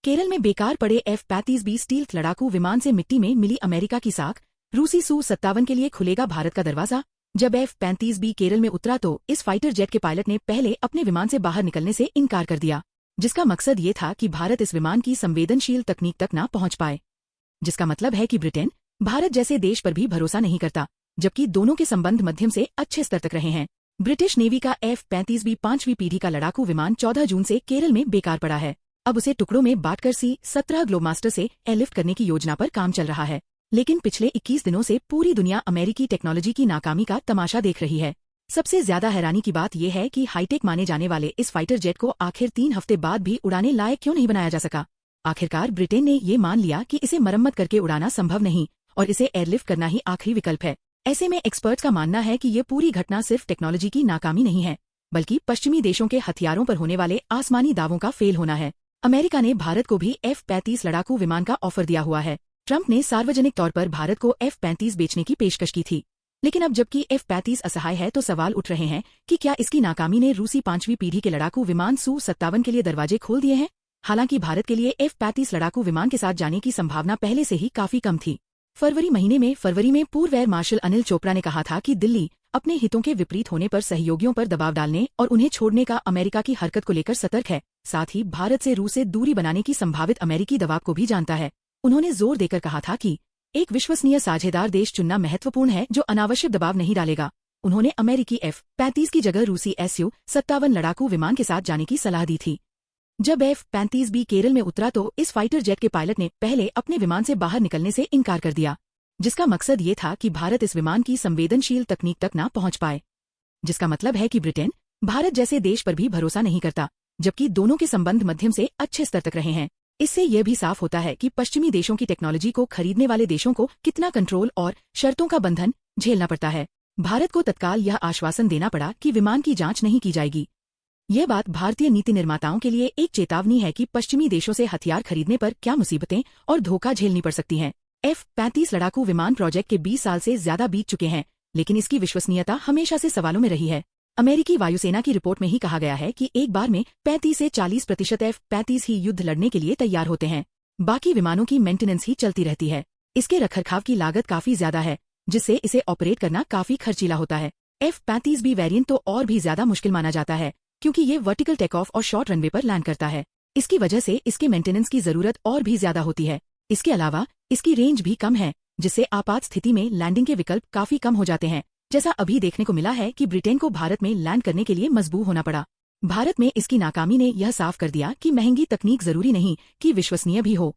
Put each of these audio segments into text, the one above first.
केरल में बेकार पड़े F-35B स्टील्थ लड़ाकू विमान से मिट्टी में मिली अमेरिका की साख, रूसी Su-57 के लिए खुलेगा भारत का दरवाजा। जब F-35B केरल में उतरा तो इस फाइटर जेट के पायलट ने पहले अपने विमान से बाहर निकलने से इनकार कर दिया, जिसका मकसद ये था कि भारत इस विमान की संवेदनशील तकनीक तक न पहुंच पाए। जिसका मतलब है कि ब्रिटेन भारत जैसे देश पर भी भरोसा नहीं करता, जबकि दोनों के संबंध मध्यम से अच्छे स्तर तक रहे हैं। ब्रिटिश नेवी का F-35B 5वीं पीढ़ी का लड़ाकू विमान 14 जून से केरल में बेकार पड़ा है। अब उसे टुकड़ों में बांटकर C-17 ग्लोबमास्टर से एयरलिफ्ट करने की योजना पर काम चल रहा है, लेकिन पिछले 21 दिनों से पूरी दुनिया अमेरिकी टेक्नोलॉजी की नाकामी का तमाशा देख रही है। सबसे ज्यादा हैरानी की बात यह है कि हाईटेक माने जाने वाले इस फाइटर जेट को आखिर 3 हफ्ते बाद भी उड़ाने लायक क्यों नहीं बनाया जा सका। आखिरकार ब्रिटेन ने ये मान लिया कि इसे मरम्मत करके उड़ाना संभव नहीं और इसे एयरलिफ्ट करना ही आखिरी विकल्प है। ऐसे में एक्सपर्ट्स का मानना है कि ये पूरी घटना सिर्फ टेक्नोलॉजी की नाकामी नहीं है, बल्कि पश्चिमी देशों के हथियारों पर होने वाले आसमानी दावों का फेल होना है। अमेरिका ने भारत को भी F-35 लड़ाकू विमान का ऑफर दिया हुआ है। ट्रंप ने सार्वजनिक तौर पर भारत को F-35 बेचने की पेशकश की थी, लेकिन अब जबकि F-35 असहाय है तो सवाल उठ रहे हैं कि क्या इसकी नाकामी ने रूसी 5वीं पीढ़ी के लड़ाकू विमान Su-57 के लिए दरवाजे खोल दिए हैं। हालांकि भारत के लिए F-35 लड़ाकू विमान के साथ जाने की संभावना पहले से ही काफी कम थी। फरवरी में पूर्व एयर मार्शल अनिल चोपड़ा ने कहा था कि दिल्ली अपने हितों के विपरीत होने पर सहयोगियों पर दबाव डालने और उन्हें छोड़ने का अमेरिका की हरकत को लेकर सतर्क है, साथ ही भारत से रूस से दूरी बनाने की संभावित अमेरिकी दबाव को भी जानता है। उन्होंने जोर देकर कहा था कि एक विश्वसनीय साझेदार देश चुनना महत्वपूर्ण है जो अनावश्यक दबाव नहीं डालेगा। उन्होंने अमेरिकी F-35 की जगह रूसी Su-57 लड़ाकू विमान के साथ जाने की सलाह दी थी। जब F-35B केरल में उतरा तो इस फाइटर जेट के पायलट ने पहले अपने विमान से बाहर निकलने से इनकार कर दिया, जिसका मकसद ये था कि भारत इस विमान की संवेदनशील तकनीक तक न पहुंच पाए। जिसका मतलब है कि ब्रिटेन भारत जैसे देश पर भी भरोसा नहीं करता, जबकि दोनों के संबंध मध्यम से अच्छे स्तर तक रहे हैं। इससे यह भी साफ होता है कि पश्चिमी देशों की टेक्नोलॉजी को खरीदने वाले देशों को कितना कंट्रोल और शर्तों का बंधन झेलना पड़ता है। भारत को तत्काल यह आश्वासन देना पड़ा कि विमान की जांच नहीं की जाएगी। यह बात भारतीय नीति निर्माताओं के लिए एक चेतावनी है कि पश्चिमी देशों से हथियार खरीदने पर क्या मुसीबतें और धोखा झेलनी पड़ सकती हैं। F-35 लड़ाकू विमान प्रोजेक्ट के 20 साल से ज्यादा बीत चुके हैं, लेकिन इसकी विश्वसनीयता हमेशा से सवालों में रही है। अमेरिकी वायुसेना की रिपोर्ट में ही कहा गया है कि एक बार में 35 से 40% F-35 ही युद्ध लड़ने के लिए तैयार होते हैं। बाकी विमानों की मेंटेनेंस ही चलती रहती है। इसके रखरखाव की लागत काफी ज्यादा है, जिससे इसे ऑपरेट करना काफी खर्चीला होता है। F-35B वेरिएंट तो और भी ज्यादा मुश्किल माना जाता है, क्योंकि ये वर्टिकल टेक ऑफ और शॉर्ट रनवे पर लैंड करता है। इसकी वजह से इसके मेंटेनेंस की जरूरत और भी ज्यादा होती है। इसके अलावा इसकी रेंज भी कम है, जिससे आपात स्थिति में लैंडिंग के विकल्प काफी कम हो जाते हैं। जैसा अभी देखने को मिला है कि ब्रिटेन को भारत में लैंड करने के लिए मजबूर होना पड़ा। भारत में इसकी नाकामी ने यह साफ कर दिया कि महंगी तकनीक जरूरी नहीं कि विश्वसनीय भी हो।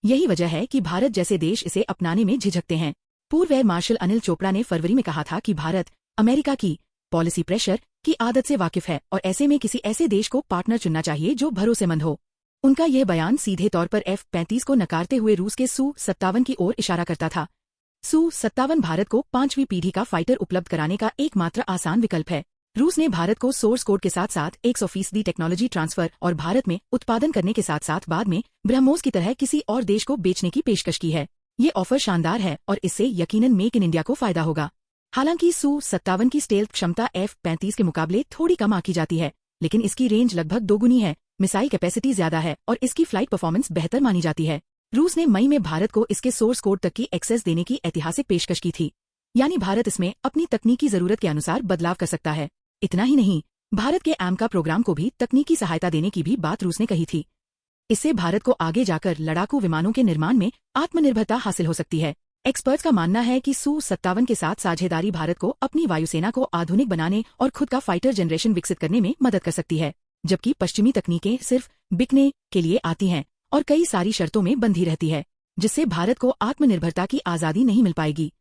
यही वजह है कि भारत जैसे देश इसे अपनाने में झिझकते हैं। पूर्व एयर मार्शल अनिल चोपड़ा ने फरवरी में कहा था कि भारत अमेरिका की पॉलिसी प्रेशर की आदत से वाकिफ है और ऐसे में किसी ऐसे देश को पार्टनर चुनना चाहिए जो भरोसेमंद हो। उनका यह बयान सीधे तौर पर F-35 को नकारते हुए रूस के Su-57 की ओर इशारा करता था। Su-57 भारत को 5वीं पीढ़ी का फाइटर उपलब्ध कराने का एकमात्र आसान विकल्प है। रूस ने भारत को सोर्स कोड के साथ साथ 100% टेक्नोलॉजी ट्रांसफर और भारत में उत्पादन करने के साथ साथ बाद में ब्रह्मोस की तरह किसी और देश को बेचने की पेशकश की है। ये ऑफर शानदार है और इससे यकीनन मेक इन इंडिया को फायदा होगा। हालांकि Su-57 की स्टेल्थ क्षमता F-35 के मुकाबले थोड़ी कम आंकी जाती है, लेकिन इसकी रेंज लगभग दोगुनी है, मिसाइल कैपेसिटी ज्यादा है और इसकी फ्लाइट परफॉर्मेंस बेहतर मानी जाती है। रूस ने मई में भारत को इसके सोर्स कोड तक की एक्सेस देने की ऐतिहासिक पेशकश की थी, यानी भारत इसमें अपनी तकनीकी जरूरत के अनुसार बदलाव कर सकता है। इतना ही नहीं, भारत के AMCA प्रोग्राम को भी तकनीकी सहायता देने की भी बात रूस ने कही थी। इससे भारत को आगे जाकर लड़ाकू विमानों के निर्माण में आत्मनिर्भरता हासिल हो सकती है। एक्सपर्ट्स का मानना है कि Su-57 के साथ साझेदारी भारत को अपनी वायुसेना को आधुनिक बनाने और खुद का फाइटर जनरेशन विकसित करने में मदद कर सकती है, जबकि पश्चिमी तकनीकें सिर्फ बिकने के लिए आती हैं और कई सारी शर्तों में बंधी रहती है, जिससे भारत को आत्मनिर्भरता की आजादी नहीं मिल पाएगी।